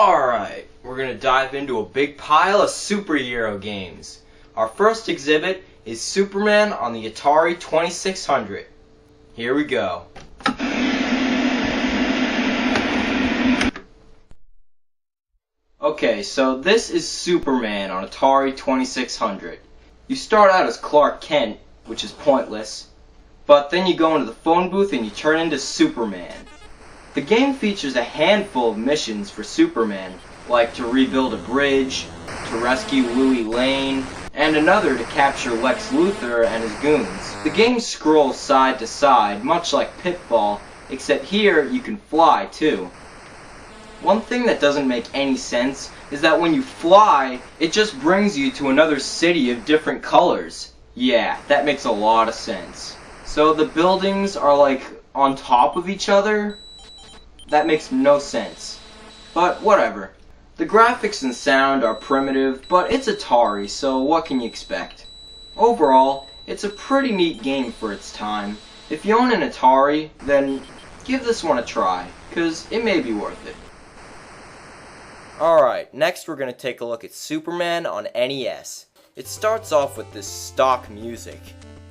Alright, we're going to dive into a big pile of superhero games. Our first exhibit is Superman on the Atari 2600. Here we go. Okay, so this is Superman on Atari 2600. You start out as Clark Kent, which is pointless, but then you go into the phone booth and you turn into Superman. The game features a handful of missions for Superman, like to rebuild a bridge, to rescue Louis Lane, and another to capture Lex Luthor and his goons. The game scrolls side to side, much like Pitfall, except here you can fly too. One thing that doesn't make any sense is that when you fly, it just brings you to another city of different colors. Yeah, that makes a lot of sense. So the buildings are like on top of each other? That makes no sense. But whatever. The graphics and sound are primitive, but it's Atari, so what can you expect? Overall, it's a pretty neat game for its time. If you own an Atari, then give this one a try, cause it may be worth it. Alright, next we're going to take a look at Superman on NES. It starts off with this stock music.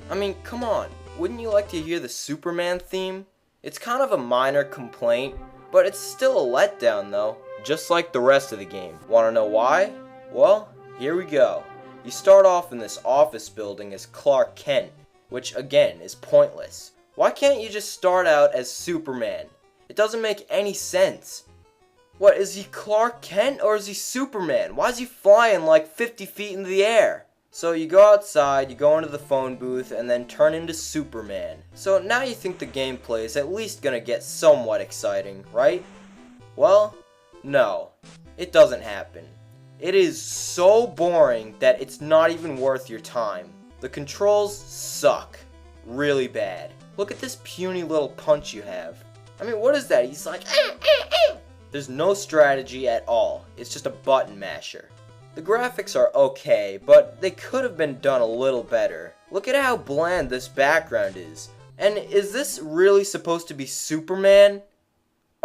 I mean, come on, wouldn't you like to hear the Superman theme? It's kind of a minor complaint, but it's still a letdown though, just like the rest of the game. Wanna know why? Well, here we go. You start off in this office building as Clark Kent, which again is pointless. Why can't you just start out as Superman? It doesn't make any sense. What, is he Clark Kent or is he Superman? Why is he flying like 50 feet in the air? So you go outside, you go into the phone booth, and then turn into Superman. So now you think the gameplay is at least gonna get somewhat exciting, right? Well, no. It doesn't happen. It is so boring that it's not even worth your time. The controls suck. Really bad. Look at this puny little punch you have. I mean, what is that? He's like, There's no strategy at all. It's just a button masher. The graphics are okay, but they could have been done a little better. Look at how bland this background is. And is this really supposed to be Superman?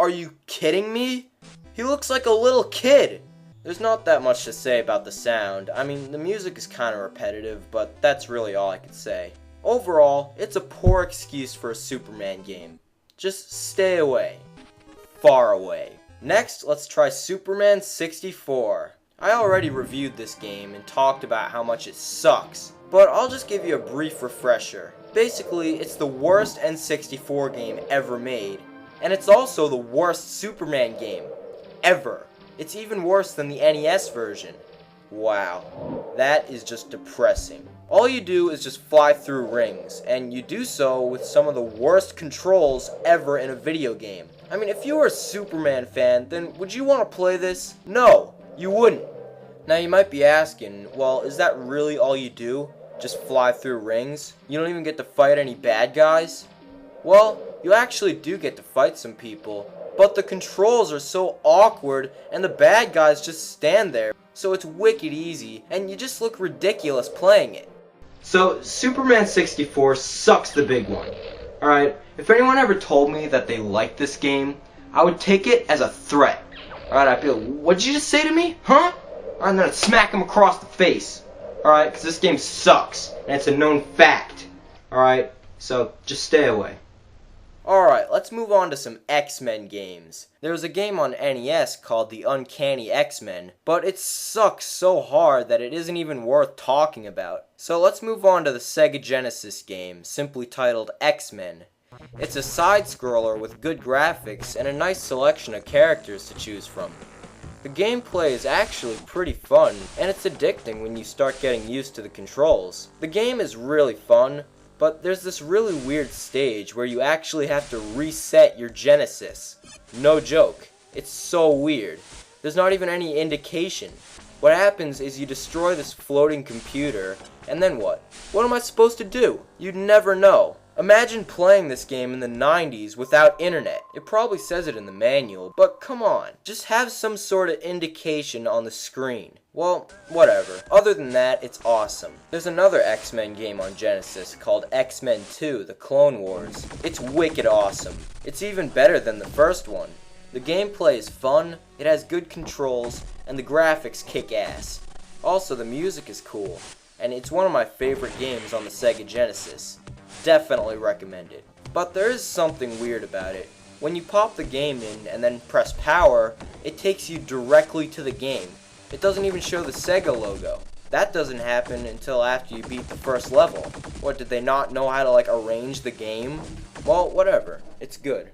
Are you kidding me? He looks like a little kid. There's not that much to say about the sound. I mean, the music is kind of repetitive, but that's really all I can say. Overall, it's a poor excuse for a Superman game. Just stay away. Far away. Next, let's try Superman 64. I already reviewed this game and talked about how much it sucks, but I'll just give you a brief refresher. Basically, it's the worst N64 game ever made, and it's also the worst Superman game ever. It's even worse than the NES version. Wow, that is just depressing. All you do is just fly through rings, and you do so with some of the worst controls ever in a video game. I mean, if you were a Superman fan, then would you want to play this? No, you wouldn't. Now you might be asking, well, is that really all you do? Just fly through rings? You don't even get to fight any bad guys? Well, you actually do get to fight some people, but the controls are so awkward and the bad guys just stand there, so it's wicked easy, and you just look ridiculous playing it. So, Superman 64 sucks the big one. Alright, if anyone ever told me that they liked this game, I would take it as a threat. Alright, I'd be like, what'd you just say to me? Huh? And then I'd smack him across the face. Alright, because this game sucks, and it's a known fact. Alright, so just stay away. Alright, let's move on to some X-Men games. There was a game on NES called The Uncanny X-Men, but it sucks so hard that it isn't even worth talking about. So let's move on to the Sega Genesis game, simply titled X-Men. It's a side-scroller with good graphics and a nice selection of characters to choose from. The gameplay is actually pretty fun, and it's addicting when you start getting used to the controls. The game is really fun, but there's this really weird stage where you actually have to reset your Genesis. No joke. It's so weird. There's not even any indication. What happens is you destroy this floating computer, and then what? What am I supposed to do? You'd never know. Imagine playing this game in the 90s without internet. It probably says it in the manual, but come on. Just have some sort of indication on the screen. Well, whatever. Other than that, it's awesome. There's another X-Men game on Genesis called X-Men 2, The Clone Wars. It's wicked awesome. It's even better than the first one. The gameplay is fun, it has good controls, and the graphics kick ass. Also, the music is cool, and it's one of my favorite games on the Sega Genesis. Definitely recommend it. But there is something weird about it. When you pop the game in and then press power, it takes you directly to the game. It doesn't even show the Sega logo. That doesn't happen until after you beat the first level. What, did they not know how to arrange the game? Well, whatever. It's good.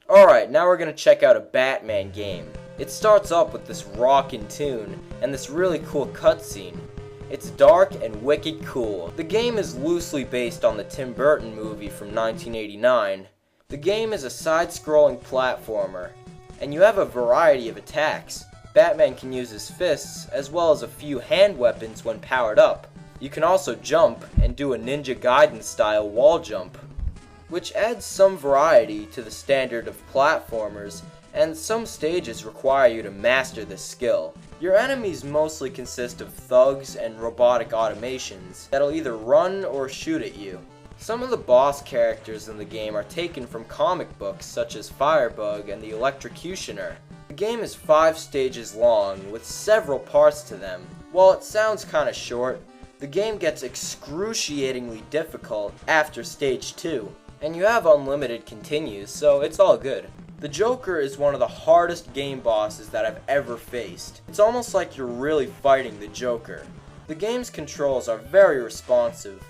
Alright, now we're gonna check out a Batman game. It starts up with this rockin' tune and this really cool cutscene. It's dark and wicked cool. The game is loosely based on the Tim Burton movie from 1989. The game is a side-scrolling platformer, and you have a variety of attacks. Batman can use his fists, as well as a few hand weapons when powered up. You can also jump, and do a Ninja Gaiden style wall jump, which adds some variety to the standard of platformers, and some stages require you to master this skill. Your enemies mostly consist of thugs and robotic automations that'll either run or shoot at you. Some of the boss characters in the game are taken from comic books such as Firebug and the Electrocutioner. The game is 5 stages long with several parts to them. While it sounds kinda short, the game gets excruciatingly difficult after stage 2, and you have unlimited continues, so it's all good. The Joker is one of the hardest game bosses that I've ever faced. It's almost like you're really fighting the Joker. The game's controls are very responsive.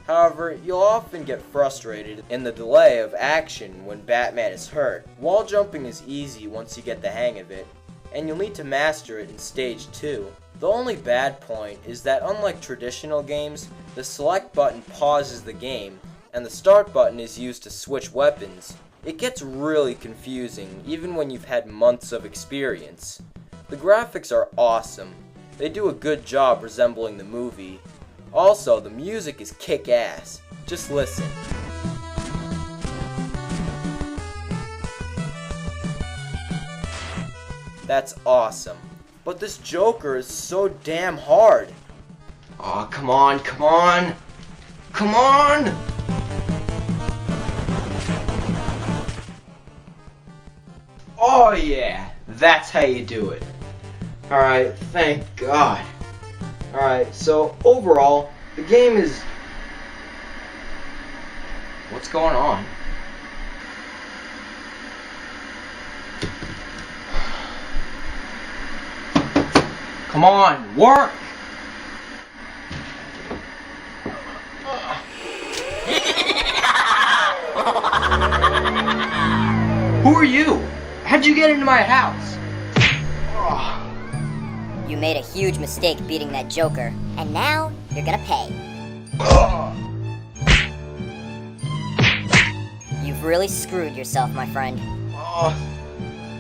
However, you'll often get frustrated in the delay of action when Batman is hurt. Wall jumping is easy once you get the hang of it, and you'll need to master it in stage 2. The only bad point is that unlike traditional games, the select button pauses the game, and the start button is used to switch weapons. It gets really confusing, even when you've had months of experience. The graphics are awesome. They do a good job resembling the movie. Also, the music is kick-ass. Just listen. That's awesome. But this Joker is so damn hard. Aw, come on, come on! Come on! Oh yeah, that's how you do it. Alright, thank God. Alright, so overall, the game is... What's going on? Come on, work! Who are you? How'd you get into my house? You made a huge mistake beating that Joker, and now you're gonna pay. You've really screwed yourself, my friend.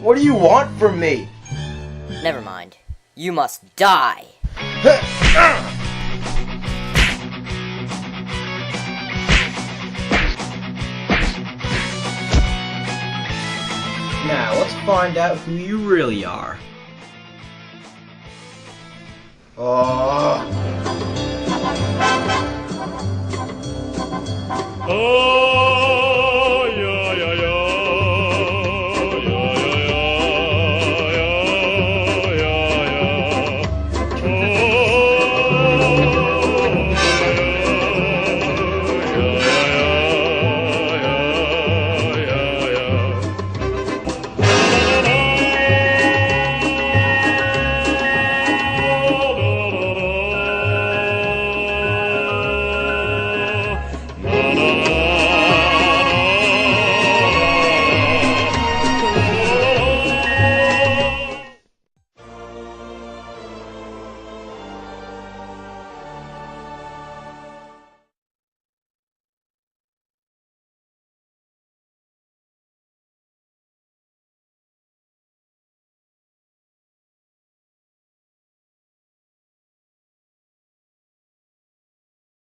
What do you want from me? Never mind. You must die. Now, let's find out who you really are. Oh!